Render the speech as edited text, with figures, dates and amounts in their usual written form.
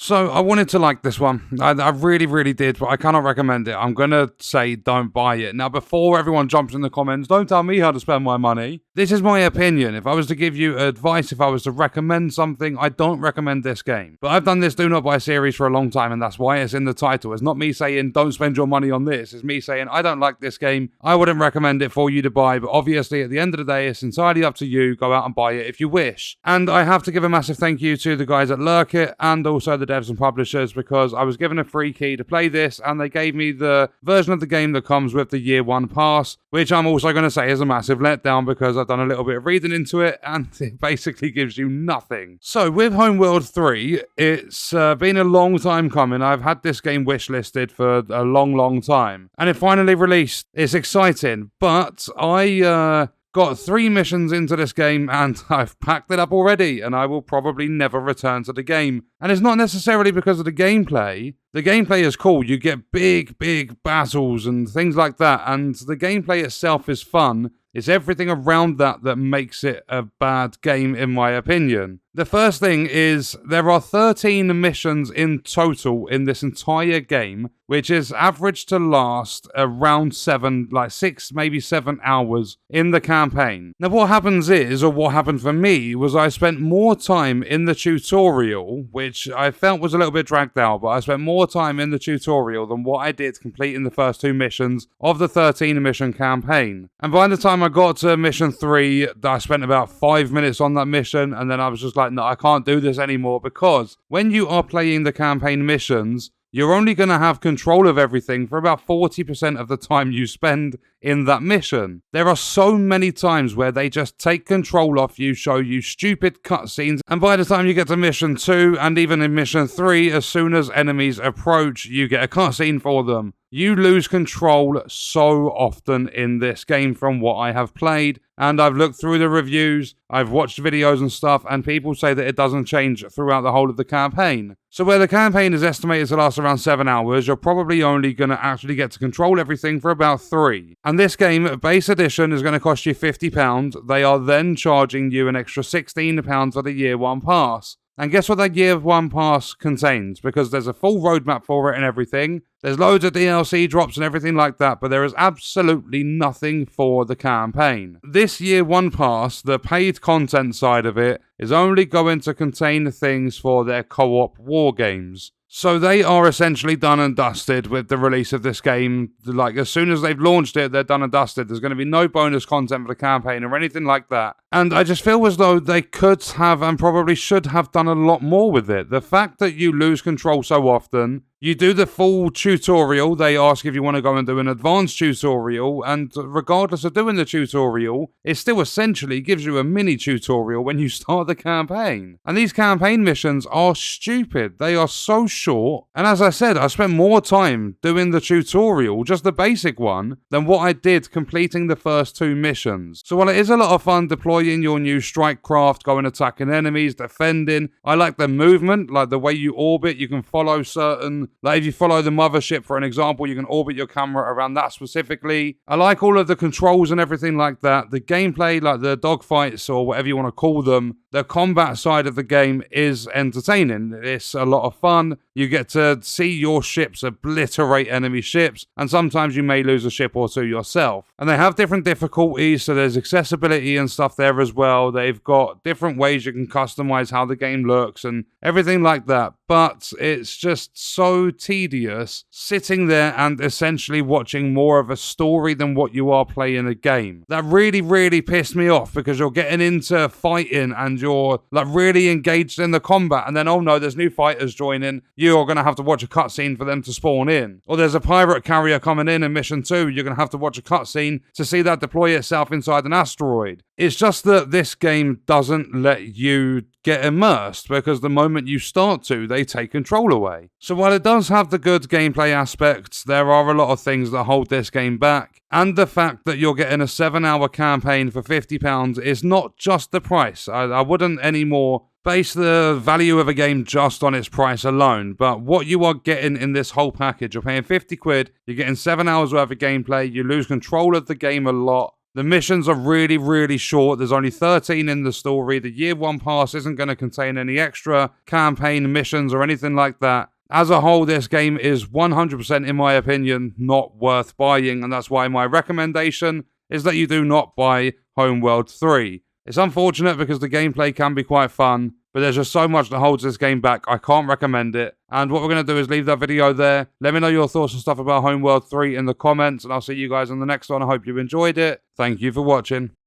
So I wanted to like this one. I really, really did, but I cannot recommend it. I'm going to say don't buy it. Now, before everyone jumps in the comments, don't tell me how to spend my money. This is my opinion. If I was to give you advice, if I was to recommend something, I don't recommend this game. But I've done this Do Not Buy series for a long time, and that's why it's in the title. It's not me saying don't spend your money on this. It's me saying I don't like this game. I wouldn't recommend it for you to buy, but obviously at the end of the day, it's entirely up to you. Go out and buy it if you wish. And I have to give a massive thank you to the guys at Lurkit and also the devs and publishers, because I was given a free key to play this, and they gave me the version of the game that comes with the year one pass, which I'm also going to say is a massive letdown because I've done a little bit of reading into it and it basically gives you nothing. So with Homeworld 3, it's been a long time coming. I've had this game wishlisted for a long time, and it finally released. It's exciting, but I got 3 missions into this game and I've packed it up already, and I will probably never return to the game. And it's not necessarily because of the gameplay. The gameplay is cool. You get big battles and things like that, and the gameplay itself is fun. It's everything around that makes it a bad game, in my opinion. The first thing is there are 13 missions in total in this entire game, which is averaged to last around 6, maybe 7 hours in the campaign. Now what happens is, or what happened for me, was I spent more time in the tutorial, which I felt was a little bit dragged out, but I spent more time in the tutorial than what I did completing the first 2 missions of the 13 mission campaign. And by the time I got to mission 3, I spent about 5 minutes on that mission, and then I was just like, no, I can't do this anymore, because when you are playing the campaign missions, you're only going to have control of everything for about 40% of the time you spend in that mission. There are so many times where they just take control off you, show you stupid cutscenes, and by the time you get to mission 2, and even in mission 3, as soon as enemies approach, you get a cutscene for them. You lose control so often in this game from what I have played, and I've looked through the reviews, I've watched videos and stuff, and people say that it doesn't change throughout the whole of the campaign. So where the campaign is estimated to last around 7 hours, you're probably only going to actually get to control everything for about 3. And this game, base edition, is going to cost you £50. They are then charging you an extra £16 for the year one pass. And guess what that year one pass contains? Because there's a full roadmap for it and everything. There's loads of DLC drops and everything like that, but there is absolutely nothing for the campaign. This year one pass, the paid content side of it, is only going to contain things for their co-op war games. So they are essentially done and dusted with the release of this game. Like, as soon as they've launched it, they're done and dusted. There's going to be no bonus content for the campaign or anything like that. And I just feel as though they could have and probably should have done a lot more with it. The fact that you lose control so often, you do the full tutorial, they ask if you want to go and do an advanced tutorial, and regardless of doing the tutorial, it still essentially gives you a mini tutorial when you start the campaign. And these campaign missions are stupid. They are so short, and as I said, I spent more time doing the tutorial, just the basic one, than what I did completing the first 2 missions. So while it is a lot of fun deploying your new strike craft, going attacking enemies, defending, I like the movement, like the way you orbit, you can follow certain... Like if you follow the mothership, for an example, you can orbit your camera around that specifically. I like all of the controls and everything like that. The gameplay, like the dogfights or whatever you want to call them, the combat side of the game is entertaining. It's a lot of fun. You get to see your ships obliterate enemy ships, and sometimes you may lose a ship or 2 yourself. And they have different difficulties, so there's accessibility and stuff there as well. They've got different ways you can customize how the game looks and everything like that. But it's just so tedious sitting there and essentially watching more of a story than what you are playing a game. That really pissed me off, because you're getting into fighting and you're like really engaged in the combat, and then oh no, there's new fighters joining. You're going to have to watch a cutscene for them to spawn in. Or there's a pirate carrier coming in mission 2. You're going to have to watch a cutscene to see that deploy itself inside an asteroid. It's just that this game doesn't let you get immersed, because the moment you start to, they take control away. So while it does have the good gameplay aspects, there are a lot of things that hold this game back. And the fact that you're getting a 7-hour campaign for £50 is not just the price. I wouldn't anymore base the value of a game just on its price alone, but what you are getting in this whole package, you're paying £50, you're getting 7 hours worth of gameplay, you lose control of the game a lot, The missions are really, really short. There's only 13 in the story. The Year 1 pass isn't going to contain any extra campaign missions or anything like that. As a whole, this game is 100%, in my opinion, not worth buying, and that's why my recommendation is that you do not buy Homeworld 3. It's unfortunate because the gameplay can be quite fun, but there's just so much that holds this game back, I can't recommend it. And what we're going to do is leave that video there. Let me know your thoughts and stuff about Homeworld 3 in the comments, and I'll see you guys in the next one. I hope you enjoyed it. Thank you for watching.